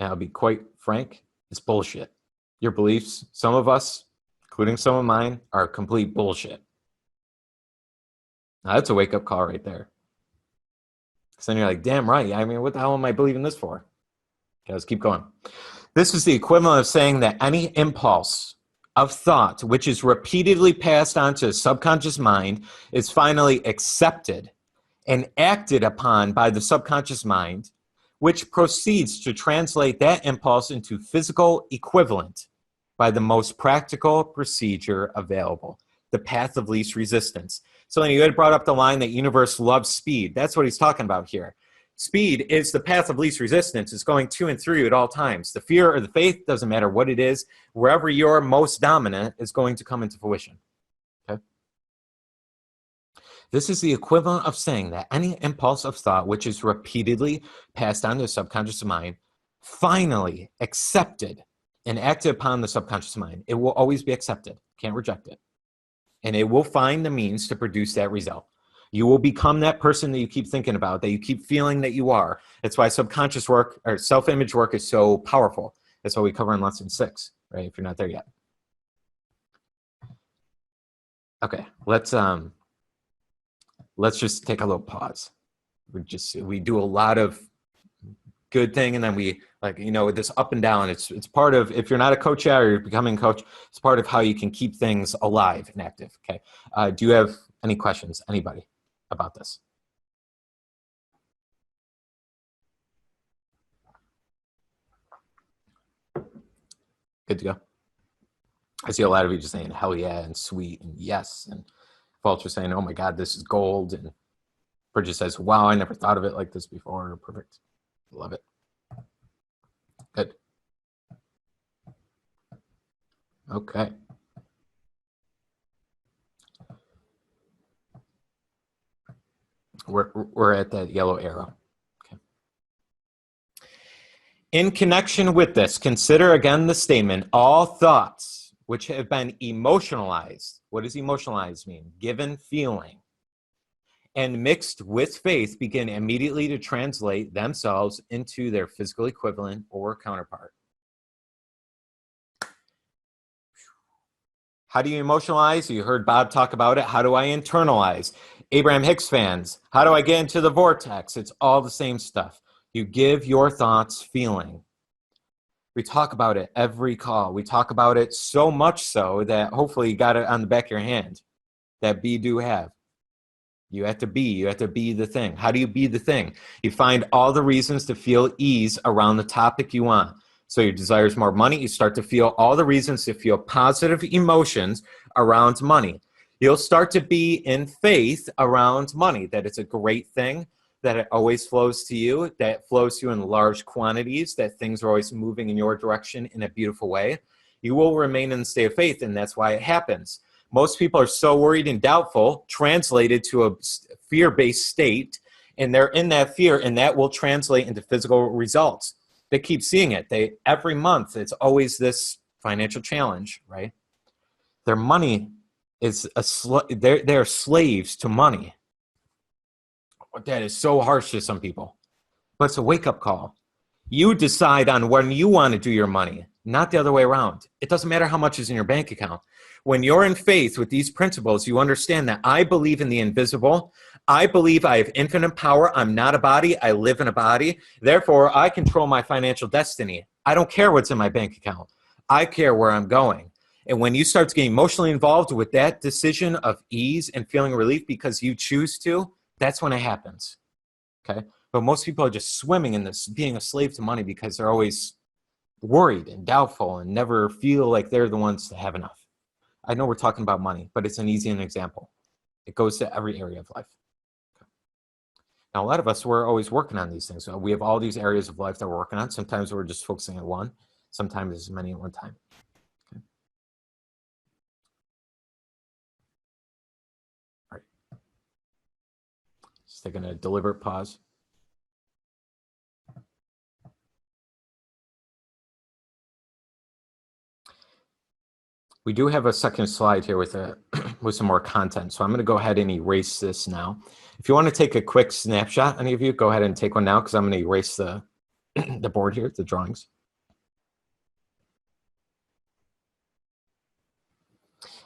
and I'll be quite frank, it's bullshit. Your beliefs, some of us, including some of mine, are complete bullshit. Now, that's a wake-up call right there. So then you're like, damn right. I mean, what the hell am I believing this for? Okay, let's keep going. This is the equivalent of saying that any impulse of thought which is repeatedly passed on to the subconscious mind is finally accepted and acted upon by the subconscious mind, which proceeds to translate that impulse into physical equivalent by the most practical procedure available, the path of least resistance. So you had brought up the line that universe loves speed. That's what he's talking about here. Speed is the path of least resistance. It's going to and through you at all times. The fear or the faith, doesn't matter what it is, wherever you're most dominant is going to come into fruition. Okay? This is the equivalent of saying that any impulse of thought which is repeatedly passed on to the subconscious mind, finally accepted and acted upon the subconscious mind. It will always be accepted. Can't reject it. And it will find the means to produce that result. You will become that person that you keep thinking about, that you keep feeling that you are. That's why subconscious work or self-image work is so powerful. That's what we cover in lesson 6, right? If you're not there yet. Okay, let's just take a little pause. We do a lot of good thing, and then we this up and down. It's part of, if you're not a coach yet or you're becoming a coach, it's part of how you can keep things alive and active. Okay. Do you have any questions? Anybody about this? Good to go. I see a lot of you just saying hell yeah and sweet and yes, and Vulture saying, oh my God, this is gold, and Bridget says, wow, I never thought of it like this before. Perfect. Love it. Good. Okay. We're at that yellow arrow. Okay. In connection with this, consider again the statement, all thoughts which have been emotionalized. What does emotionalized mean? Given feeling. And mixed with faith begin immediately to translate themselves into their physical equivalent or counterpart. How do you emotionalize? You heard Bob talk about it. How do I internalize? Abraham Hicks fans, how do I get into the vortex? It's all the same stuff. You give your thoughts feeling. We talk about it every call. We talk about it so much so that hopefully you got it on the back of your hand. That be, do, have. You have to be the thing. How do you be the thing? You find all the reasons to feel ease around the topic you want. So your desire is more money. You start to feel all the reasons to feel positive emotions around money. You'll start to be in faith around money, that it's a great thing, that it always flows to you, that it flows to you in large quantities, that things are always moving in your direction in a beautiful way. You will remain in the state of faith, and that's why it happens. Most people are so worried and doubtful, translated to a fear-based state, and they're in that fear, and that will translate into physical results. They keep seeing it. Every month, it's always this financial challenge, right? Their money is they're slaves to money. That is so harsh to some people, but it's a wake-up call. You decide on when you want to do your money, not the other way around. It doesn't matter how much is in your bank account. When you're in faith with these principles, you understand that I believe in the invisible. I believe I have infinite power. I'm not a body. I live in a body. Therefore, I control my financial destiny. I don't care what's in my bank account. I care where I'm going. And when you start to get emotionally involved with that decision of ease and feeling relief because you choose to, that's when it happens. Okay? But most people are just swimming in this, being a slave to money because they're always worried and doubtful and never feel like they're the ones to have enough. I know we're talking about money, but it's an easy example. It goes to every area of life. Okay. Now, a lot of us, we're always working on these things. So we have all these areas of life that we're working on. Sometimes we're just focusing on one. Sometimes as many at one time. Okay. All right. Just taking a deliberate pause. We do have a second slide here with some more content. So I'm going to go ahead and erase this now. If you want to take a quick snapshot, any of you, go ahead and take one now because I'm going to erase the the board here, the drawings.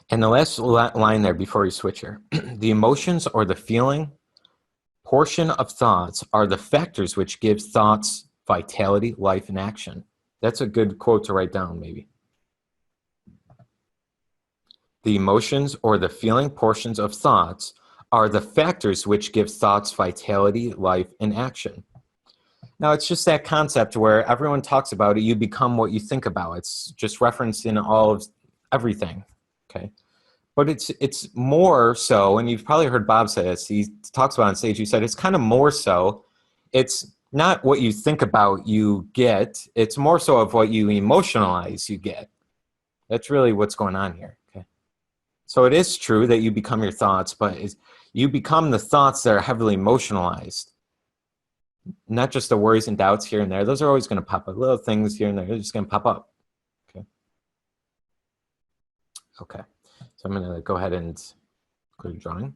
And the last line there before you switch here, the emotions or the feeling portion of thoughts are the factors which give thoughts vitality, life, and action. That's a good quote to write down, maybe. The emotions or the feeling portions of thoughts are the factors which give thoughts vitality, life, and action. Now, it's just that concept where everyone talks about it, you become what you think about. It's just referenced in all of everything, okay? But it's more so, and you've probably heard Bob say this, he talks about on stage, he said it's kind of more so, it's not what you think about you get, it's more so of what you emotionalize you get. That's really what's going on here, okay? So it is true that you become your thoughts, but you become the thoughts that are heavily emotionalized. Not just the worries and doubts here and there. Those are always going to pop up. Little things here and there, they're just going to pop up. Okay. Okay. So I'm going to go ahead and clear the drawing.